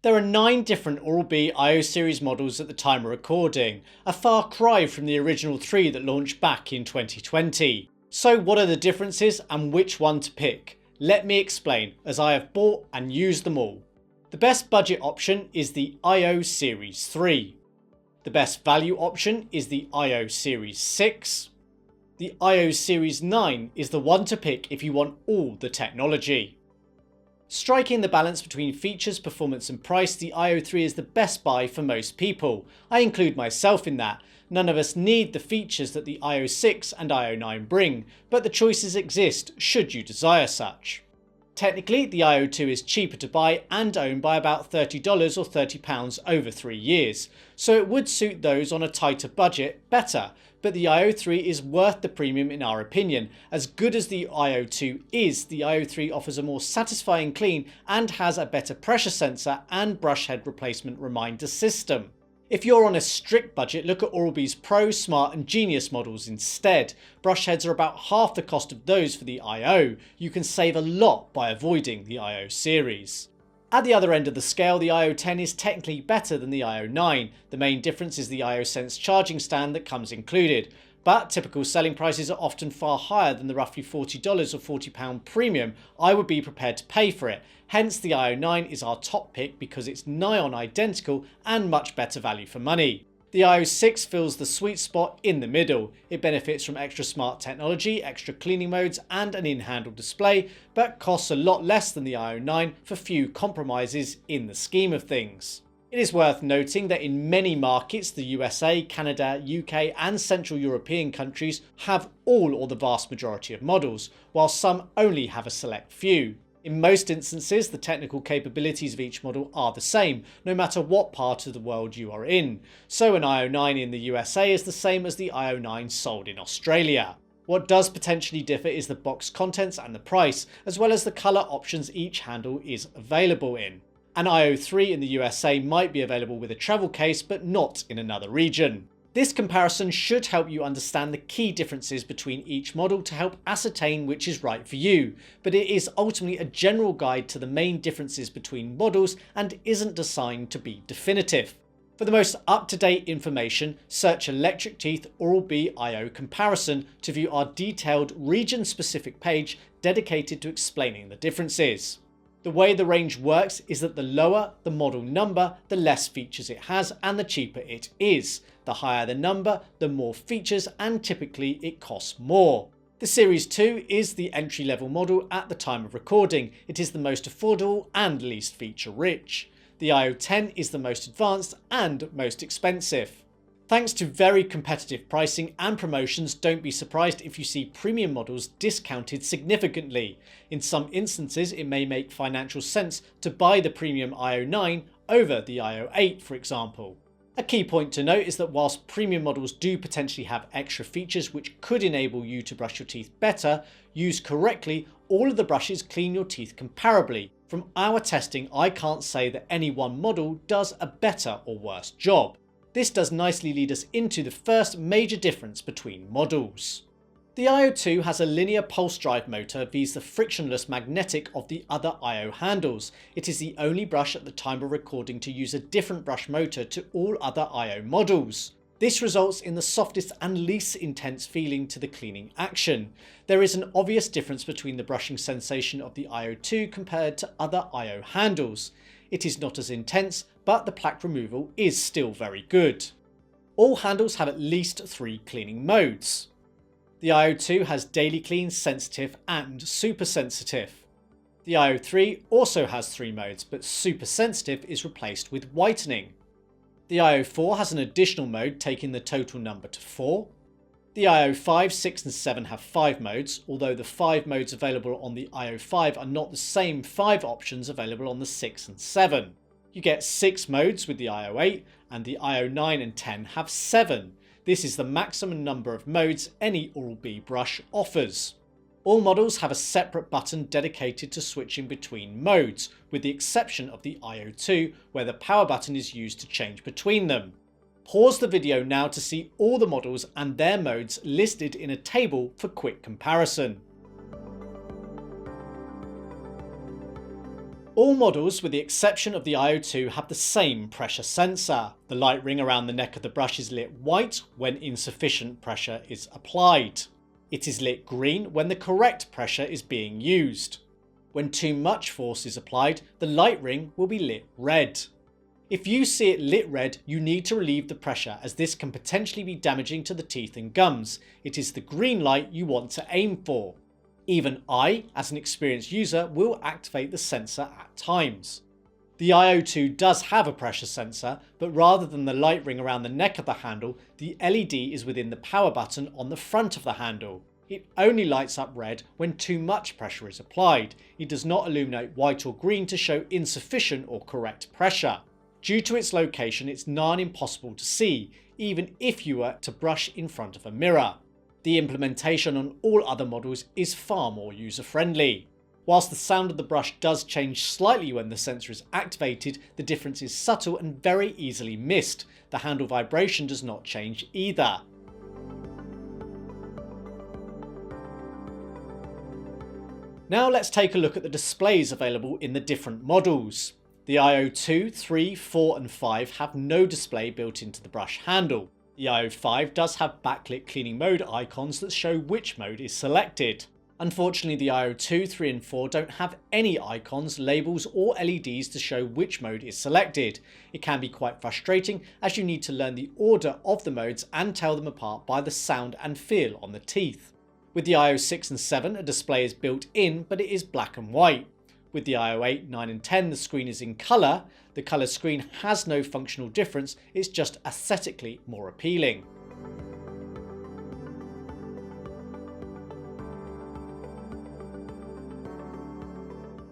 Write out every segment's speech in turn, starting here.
There are 9 different Oral-B IO series models at the time of recording, a far cry from the original 3 that launched back in 2020. So what are the differences and which one to pick? Let me explain, as I have bought and used them all. The best budget option is the IO Series 3. The best value option is the IO Series 6. The IO Series 9 is the one to pick if you want all the technology. Striking the balance between features, performance and price, the IO3 is the best buy for most people. I include myself in that. None of us need the features that the IO6 and IO9 bring, but the choices exist should you desire such. Technically, the IO2 is cheaper to buy and own by about $30 or £30 over 3 years, so it would suit those on a tighter budget better, but the IO3 is worth the premium in our opinion. As good as the IO2 is, the IO3 offers a more satisfying clean and has a better pressure sensor and brush head replacement reminder system. If you're on a strict budget, look at Oral-B's Pro, Smart and Genius models instead. Brush heads are about half the cost of those for the IO. You can save a lot by avoiding the IO series. At the other end of the scale, the IO10 is technically better than the IO9. The main difference is the IO-Sense charging stand that comes included. But typical selling prices are often far higher than the roughly $40 or £40 premium I would be prepared to pay for it. Hence the IO9 is our top pick because it's nigh on identical and much better value for money. The IO6 fills the sweet spot in the middle. It benefits from extra smart technology, extra cleaning modes and an in-handle display, but costs a lot less than the IO9 for few compromises in the scheme of things. It is worth noting that in many markets, the USA, Canada, UK and Central European countries have all or the vast majority of models, while some only have a select few. In most instances, the technical capabilities of each model are the same, no matter what part of the world you are in. So an IO9 in the USA is the same as the IO9 sold in Australia. What does potentially differ is the box contents and the price, as well as the colour options each handle is available in. An IO3 in the USA might be available with a travel case, but not in another region. This comparison should help you understand the key differences between each model to help ascertain which is right for you, but it is ultimately a general guide to the main differences between models and isn't designed to be definitive. For the most up-to-date information, search electricteeth Oral-B IO comparison to view our detailed region-specific page dedicated to explaining the differences. The way the range works is that the lower the model number, the less features it has and the cheaper it is. The higher the number, the more features and typically it costs more. The Series 2 is the entry-level model at the time of recording. It is the most affordable and least feature-rich. The IO10 is the most advanced and most expensive. Thanks to very competitive pricing and promotions, don't be surprised if you see premium models discounted significantly. In some instances, it may make financial sense to buy the premium IO9 over the IO8, for example. A key point to note is that whilst premium models do potentially have extra features which could enable you to brush your teeth better, used correctly, all of the brushes clean your teeth comparably. From our testing, I can't say that any one model does a better or worse job. This does nicely lead us into the first major difference between models. The IO2 has a linear pulse drive motor vis the frictionless magnetic of the other IO handles. It is the only brush at the time of recording to use a different brush motor to all other IO models. This results in the softest and least intense feeling to the cleaning action. There is an obvious difference between the brushing sensation of the IO2 compared to other IO handles. It is not as intense, but the plaque removal is still very good. All handles have at least 3 cleaning modes. The IO2 has daily clean, sensitive and super sensitive. The IO3 also has 3 modes, but super sensitive is replaced with whitening. The IO4 has an additional mode, taking the total number to 4. The IO5, 6 and 7 have 5 modes, although the 5 modes available on the IO5 are not the same 5 options available on the 6 and 7. You get 6 modes with the IO8, and the IO9 and 10 have 7. This is the maximum number of modes any Oral-B brush offers. All models have a separate button dedicated to switching between modes, with the exception of the IO2, where the power button is used to change between them. Pause the video now to see all the models and their modes listed in a table for quick comparison. All models, with the exception of the IO2, have the same pressure sensor. The light ring around the neck of the brush is lit white when insufficient pressure is applied. It is lit green when the correct pressure is being used. When too much force is applied, the light ring will be lit red. If you see it lit red, you need to relieve the pressure, as this can potentially be damaging to the teeth and gums. It is the green light you want to aim for. Even I, as an experienced user, will activate the sensor at times. The IO2 does have a pressure sensor, but rather than the light ring around the neck of the handle, the LED is within the power button on the front of the handle. It only lights up red when too much pressure is applied. It does not illuminate white or green to show insufficient or correct pressure. Due to its location, it's nigh impossible to see, even if you were to brush in front of a mirror. The implementation on all other models is far more user-friendly. Whilst the sound of the brush does change slightly when the sensor is activated, the difference is subtle and very easily missed. The handle vibration does not change either. Now let's take a look at the displays available in the different models. The IO2, 3, 4 and 5 have no display built into the brush handle. The IO5 does have backlit cleaning mode icons that show which mode is selected. Unfortunately, the IO2, 3 and 4 don't have any icons, labels or LEDs to show which mode is selected. It can be quite frustrating, as you need to learn the order of the modes and tell them apart by the sound and feel on the teeth. With the IO6 and 7, a display is built in, but it is black and white. With the IO8, 9 and 10, the screen is in colour. The colour screen has no functional difference, it's just aesthetically more appealing.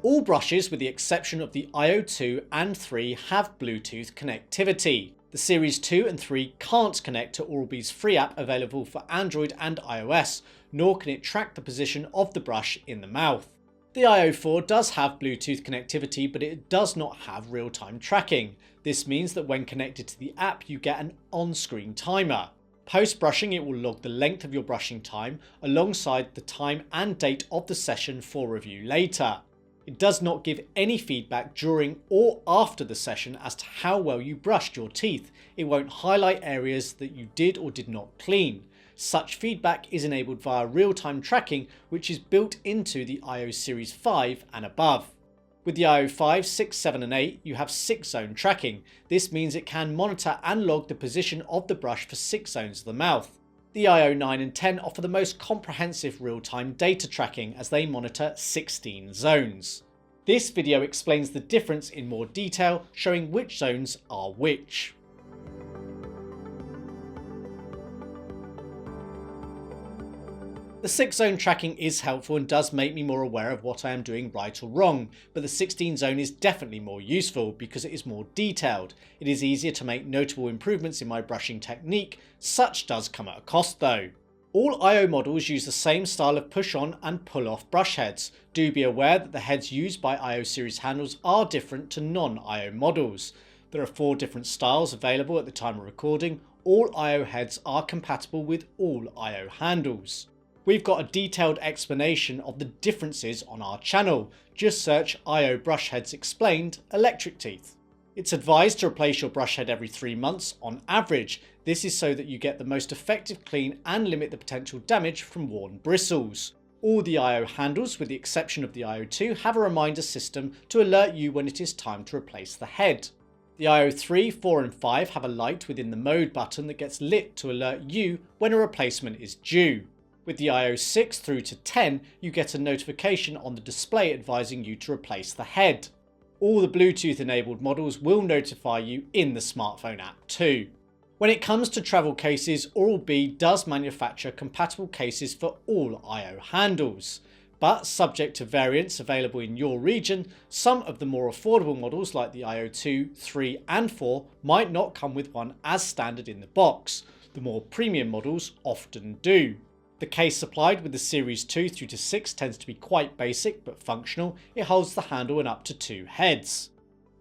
All brushes, with the exception of the IO2 and 3, have Bluetooth connectivity. The Series 2 and 3 can't connect to Oral-B's free app available for Android and iOS, nor can it track the position of the brush in the mouth. The IO4 does have Bluetooth connectivity, but it does not have real-time tracking. This means that when connected to the app, you get an on-screen timer. Post-brushing, it will log the length of your brushing time alongside the time and date of the session for review later. It does not give any feedback during or after the session as to how well you brushed your teeth. It won't highlight areas that you did or did not clean. Such feedback is enabled via real-time tracking, which is built into the IO Series 5 and above. With the IO5, 6, 7 and 8, you have 6-zone tracking. This means it can monitor and log the position of the brush for 6 zones of the mouth. The IO9 and 10 offer the most comprehensive real-time data tracking, as they monitor 16 zones. This video explains the difference in more detail, showing which zones are which. The 6-zone tracking is helpful and does make me more aware of what I am doing right or wrong, but the 16 zone is definitely more useful because it is more detailed. It is easier to make notable improvements in my brushing technique. Such does come at a cost though. All IO models use the same style of push-on and pull-off brush heads. Do be aware that the heads used by IO series handles are different to non-IO models. There are 4 different styles available at the time of recording. All IO heads are compatible with all IO handles. We've got a detailed explanation of the differences on our channel. Just search IO brush heads explained electricteeth. It's advised to replace your brush head every 3 months on average. This is so that you get the most effective clean and limit the potential damage from worn bristles. All the IO handles, with the exception of the IO2, have a reminder system to alert you when it is time to replace the head. The IO3, 4 and 5 have a light within the mode button that gets lit to alert you when a replacement is due. With the IO6 through to 10, you get a notification on the display advising you to replace the head. All the Bluetooth enabled models will notify you in the smartphone app too. When it comes to travel cases, Oral-B does manufacture compatible cases for all IO handles. But subject to variants available in your region, some of the more affordable models like the IO2, 3 and 4 might not come with one as standard in the box. The more premium models often do. The case supplied with the Series 2 through to 6 tends to be quite basic but functional. It holds the handle and up to 2 heads.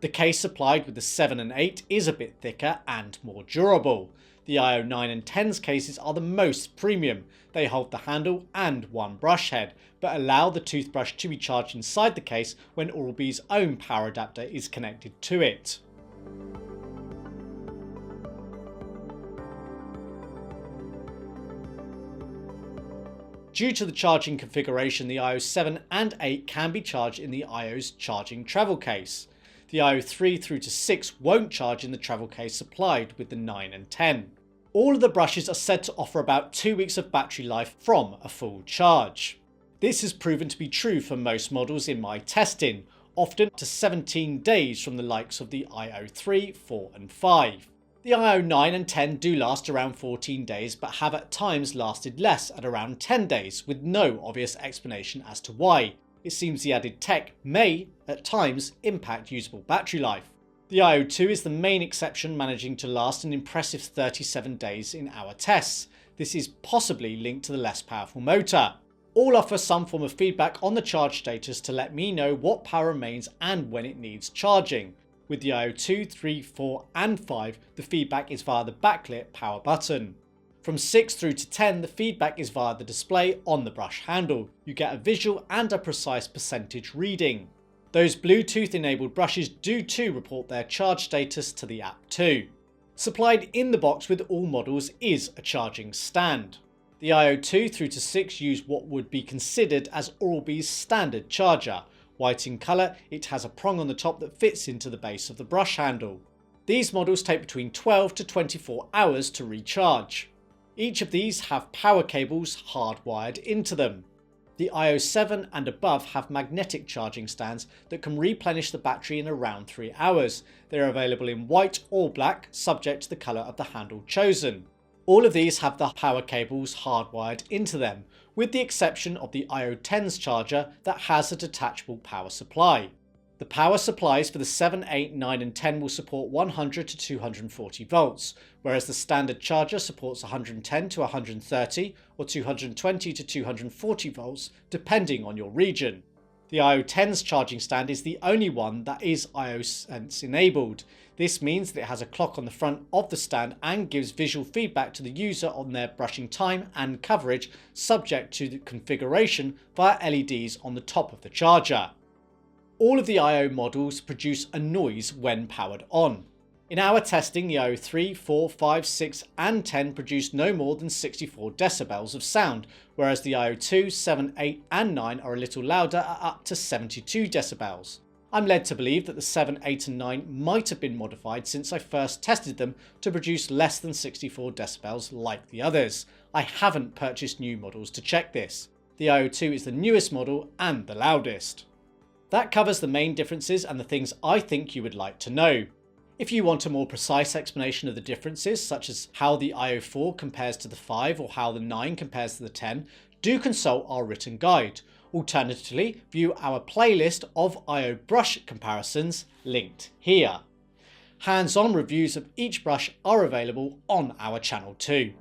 The case supplied with the 7 and 8 is a bit thicker and more durable. The The IO9 and 10's cases are the most premium. They hold the handle and one brush head, but allow the toothbrush to be charged inside the case when Oral-B's own power adapter is connected to it. Due to the charging configuration, the IO7 and 8 can be charged in the IO's charging travel case. The IO3 through to 6 won't charge in the travel case supplied with the 9 and 10. All of the brushes are said to offer about 2 weeks of battery life from a full charge. This has proven to be true for most models in my testing, often to 17 days from the likes of the IO3, 4 and 5. The IO9 and 10 do last around 14 days, but have at times lasted less at around 10 days, with no obvious explanation as to why. It seems the added tech may, at times, impact usable battery life. The IO2 is the main exception, managing to last an impressive 37 days in our tests. This is possibly linked to the less powerful motor. All offer some form of feedback on the charge status to let me know what power remains and when it needs charging. With the IO2, 3, 4 and 5, the feedback is via the backlit power button. From 6 through to 10, the feedback is via the display on the brush handle. You get a visual and a precise percentage reading. Those Bluetooth enabled brushes do too report their charge status to the app too. Supplied in the box with all models is a charging stand. The IO2 through to 6 use what would be considered as Oral-B's standard charger. White in colour, it has a prong on the top that fits into the base of the brush handle. These models take between 12 to 24 hours to recharge. Each of these have power cables hardwired into them. The IO7 and above have magnetic charging stands that can replenish the battery in around 3 hours. They are available in white or black, subject to the colour of the handle chosen. All of these have the power cables hardwired into them, with the exception of the IO10's charger that has a detachable power supply. The power supplies for the 7, 8, 9 and 10 will support 100 to 240 volts, whereas the standard charger supports 110 to 130 or 220 to 240 volts depending on your region. The IO10's charging stand is the only one that is IOSense enabled. This means that it has a clock on the front of the stand and gives visual feedback to the user on their brushing time and coverage, subject to the configuration via LEDs on the top of the charger. All of the IO models produce a noise when powered on. In our testing, the IO3, 4, 5, 6 and 10 produce no more than 64 decibels of sound, whereas the IO2, 7, 8 and 9 are a little louder at up to 72 decibels. I'm led to believe that the 7, 8 and 9 might have been modified since I first tested them to produce less than 64 decibels like the others. I haven't purchased new models to check this. The IO2 is the newest model and the loudest. That covers the main differences and the things I think you would like to know. If you want a more precise explanation of the differences, such as how the IO4 compares to the 5 or how the 9 compares to the 10, do consult our written guide. Alternatively, view our playlist of IO brush comparisons linked here. Hands-on reviews of each brush are available on our channel too.